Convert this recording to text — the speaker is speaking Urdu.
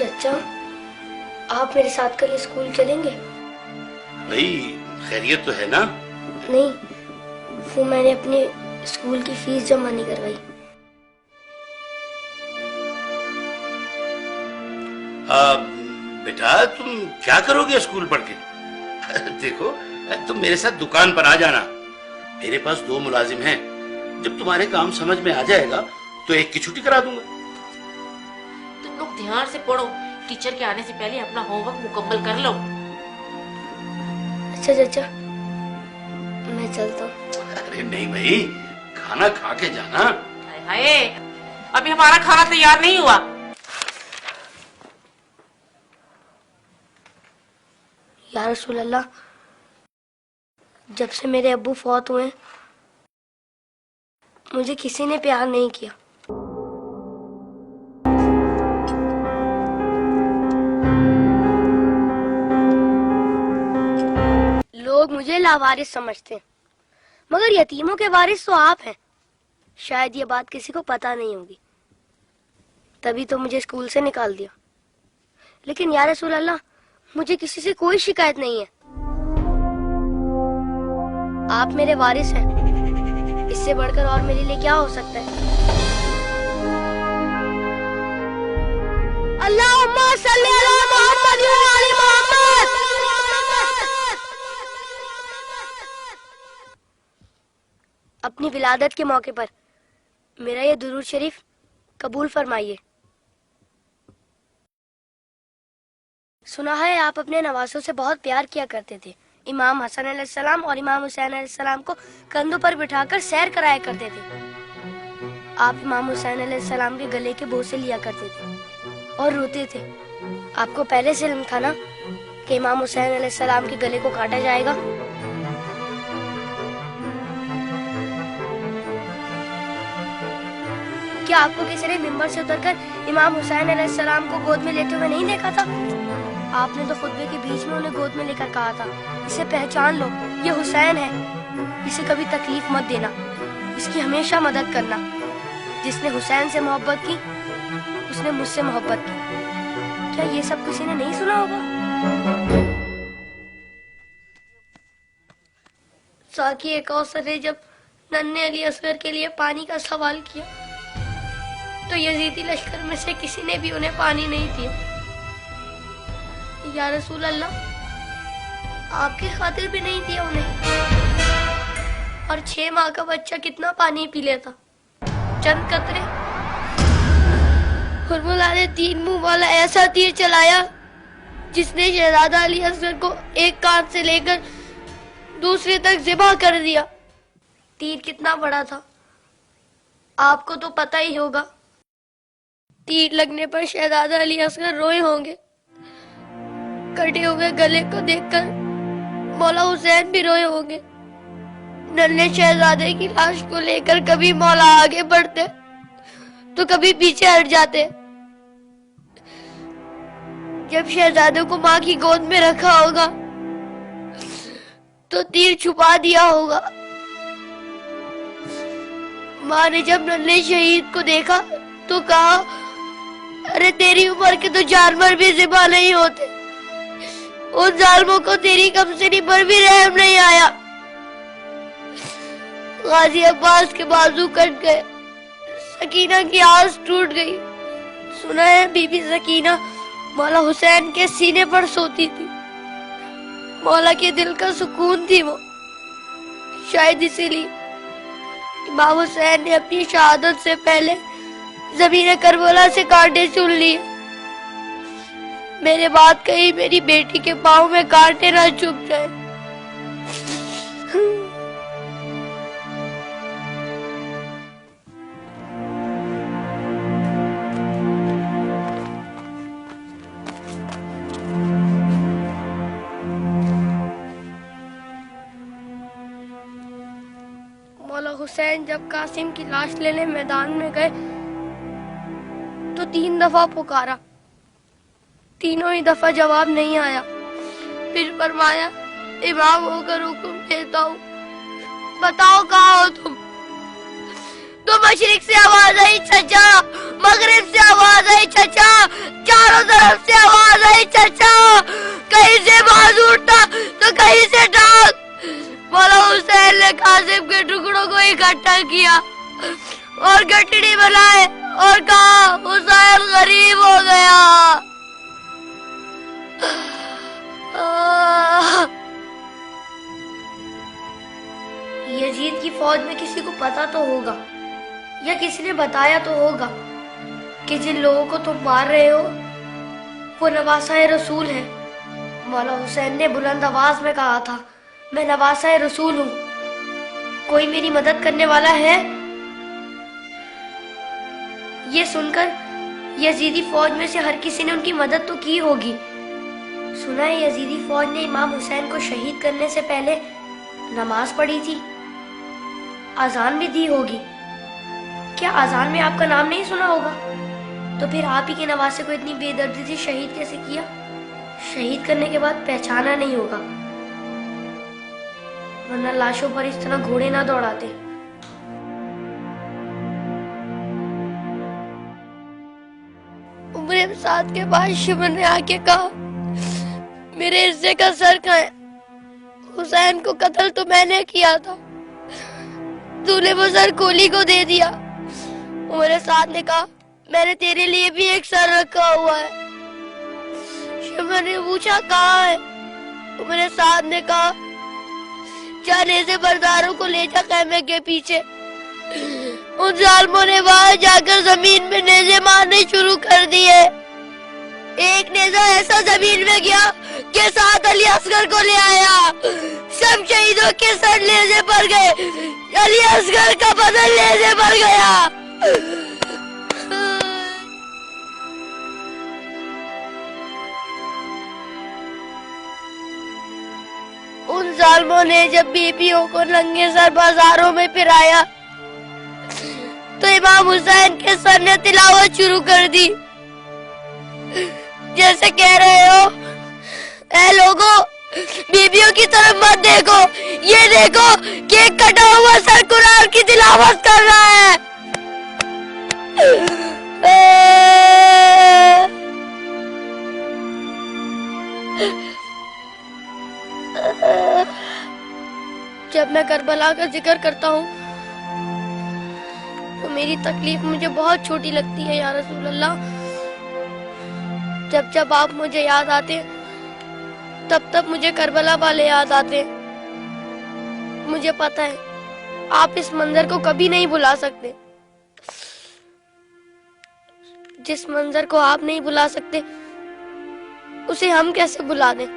چچا آپ میرے ساتھ کل اسکول چلیں گے؟ نہیں خیریت تو ہے نا؟ نہیں وہ میں نے اپنے اسکول کی فیس جمع نہیں کروائی. بیٹا تم کیا کرو گے اسکول پڑھ کے؟ دیکھو تم میرے ساتھ دکان پر آ جانا، میرے پاس 2 ملازم ہیں، جب تمہارے کام سمجھ میں آ جائے گا تو ایک کی چھٹی کرا دوں گا. تم لوگ دھیان سے پڑھو، ٹیچر کے آنے سے پہلے اپنا ہوم ورک مکمل کر لو. اچھا چچا میں چلتا ہوں. ارے نہیں بھائی، کھانا کھا کے جانا. ہائے ابھی ہمارا کھانا تیار نہیں ہوا. یا رسول اللہ، جب سے میرے ابو فوت ہوئے مجھے کسی نے پیار نہیں کیا. لوگ مجھے لاوارث سمجھتے ہیں، مگر یتیموں کے وارث تو آپ ہیں. شاید یہ بات کسی کو پتا نہیں ہوگی، تبھی تو مجھے اسکول سے نکال دیا. لیکن یا رسول اللہ مجھے کسی سے کوئی شکایت نہیں ہے. آپ میرے وارث ہیں، اس سے بڑھ کر اور میرے لیے کیا ہو سکتا ہے؟ اللہم صلی علی محمد و علی محمد. اپنی ولادت کے موقع پر میرا یہ درود شریف قبول فرمائیے. سنا ہے آپ اپنے نوازوں سے بہت پیار کیا کرتے تھے. امام حسن علیہ السلام اور امام حسین علیہ السلام کو کندھوں پر بٹھا کر سیر کرایا کرتے تھے. آپ امام حسین علیہ السلام کے گلے کے بوسے لیا کرتے تھے اور روتے تھے. آپ کو پہلے سے علم تھا نا کہ امام حسین علیہ السلام کے گلے کو کاٹا جائے گا؟ کیا آپ کو کسی نے ممبر سے اتر کر امام حسین علیہ السلام کو گود میں لیتے ہوئے نہیں دیکھا تھا؟ آپ نے تو خطبے کے بیچ میں انہیں گود میں لے کر کہا تھا، اسے پہچان لو، یہ حسین ہے، اسے کبھی تکلیف مت دینا، اس کی ہمیشہ مدد کرنا. جس نے حسین سے محبت کی اس نے مجھ سے محبت کی. کیا یہ سب کسی نے نہیں سنا ہوگا؟ ساقی کوثر نے جب ننھے علی اصغر کے لیے پانی کا سوال کیا تو یزیدی لشکر میں سے کسی نے بھی انہیں پانی نہیں دیا. یا رسول اللہ آپ کی خاطر بھی نہیں دیا انہیں. اور 6 ماہ کا بچہ کتنا پانی پی لیتا؟ چند قطرے. حرملہ نے 3 منہ والا ایسا تیر چلایا جس نے شہزادہ علی اصغر کو ایک کان سے لے کر دوسرے تک ذبح کر دیا. تیر کتنا بڑا تھا آپ کو تو پتہ ہی ہوگا. تیر لگنے پر شہزادہ علی اصغر روئے ہوں گے. کٹے ہوئے گلے کو دیکھ کر مولا حسین بھی روئے ہوں گے. ننھے شہزادے کی لاش کو لے کر کبھی مولا آگے بڑھتے تو کبھی پیچھے ہٹ جاتے. جب شہزادے کو ماں کی گود میں رکھا ہوگا تو تیر چھپا دیا ہوگا. ماں نے جب ننھے شہید کو دیکھا تو کہا، ارے تیری عمر کے تو جانور بھی ذبح نہیں ہوتے، ان ظالموں کو تیری کمسنی پر بھی رحم نہیں آیا. غازی عباس کے بازو کٹ گئے، سکینہ کی آس ٹوٹ گئی. سنا ہے بی بی سکینہ مولا حسین کے سینے پر سوتی تھی. مولا کے دل کا سکون تھی وہ. شاید اسی لیے امام حسین نے اپنی شہادت سے پہلے زمین کربلا سے کانٹے چن لیے. میرے بات کہیں میری بیٹی کے پاؤں میں کانٹے نہ چبھ جائے. مولا حسین جب قاسم کی لاش لینے میدان میں گئے تو 3 دفعہ پکارا، تینوں ہی دفعہ جواب نہیں آیا. پھر فرمایا، امام ہو کر حکم دیتا ہوں، بتاؤ کہاں ہو تم؟ تو مشرق سے آواز آئی چچا، مغرب سے آواز آئی چچا، چاروں طرف اکٹھا کیا اور گٹڑی بنائے اور کہا حسین غریب ہو گیا. یزید کی فوج میں کسی کو پتا تو ہوگا یا کسی نے بتایا تو ہوگا کہ جن لوگوں کو تم مار رہے ہو وہ نواسۂ رسول ہیں. مولا حسین نے بلند آواز میں کہا تھا میں نواسۂ رسول ہوں, کوئی میری مدد کرنے والا ہے؟ یہ سن کر یزیدی فوج میں سے ہر کسی نے ان کی مدد تو کی ہوگی. سنا ہے یزیدی فوج نے امام حسین کو شہید کرنے سے پہلے نماز پڑھی تھی, اذان بھی دی ہوگی. کیا اذان میں آپ کا نام نہیں سنا ہوگا؟ تو پھر آپ ہی کے نواسے کو اتنی بے دردی سے شہید کیسے کیا؟ شہید کرنے کے بعد پہچانا نہیں ہوگا, ورنہ لاشوں پر اس طرح گھوڑے نہ دوڑاتے. عمر سعد کے بعد شمر نے آ کے کہا میرے حصے کا سر کھائیں, حسین کو قتل تو میں نے کیا تھا, تو نے وہ سر کولی کو دے دیا. عمر سعد نے کہا میں نے تیرے لیے بھی ایک سر رکھا ہوا ہے. شمر نے پوچھا کہاں ہے؟ عمر سعد نے کہا جا نیزے برداروں کو لے جا خیمے کے پیچھے. ان ظالموں نے وہاں جا کر زمین میں نیزے مارنے شروع کر دیے. ایک نیزہ ایسا زمین میں گیا کہ ساتھ علی اصغر کو لے آیا. سب شہیدوں کے سر نیزے پر گئے, علی اصغر کا بدن نیزے پر گیا. ان ظالموں نے جب بیویوں کو ننگے سر بازاروں میں پھرایا تو امام حسین کے سر نے تلاوت شروع کر دی, جیسے کہہ رہے ہو اے لوگو بیویوں کی طرف مت دیکھو, یہ دیکھو کہ ایک کٹا ہوا سر قرآن کی تلاوت کر رہا ہے. جب میں کربلا کا ذکر کرتا ہوں تو میری تکلیف مجھے بہت چھوٹی لگتی ہے یا رسول اللہ. جب جب آپ مجھے یاد آتے ہیں تب تب مجھے کربلا والے یاد آتے ہیں. مجھے پتا ہے آپ اس منظر کو کبھی نہیں بھلا سکتے. جس منظر کو آپ نہیں بھلا سکتے اسے ہم کیسے بھلا دیں؟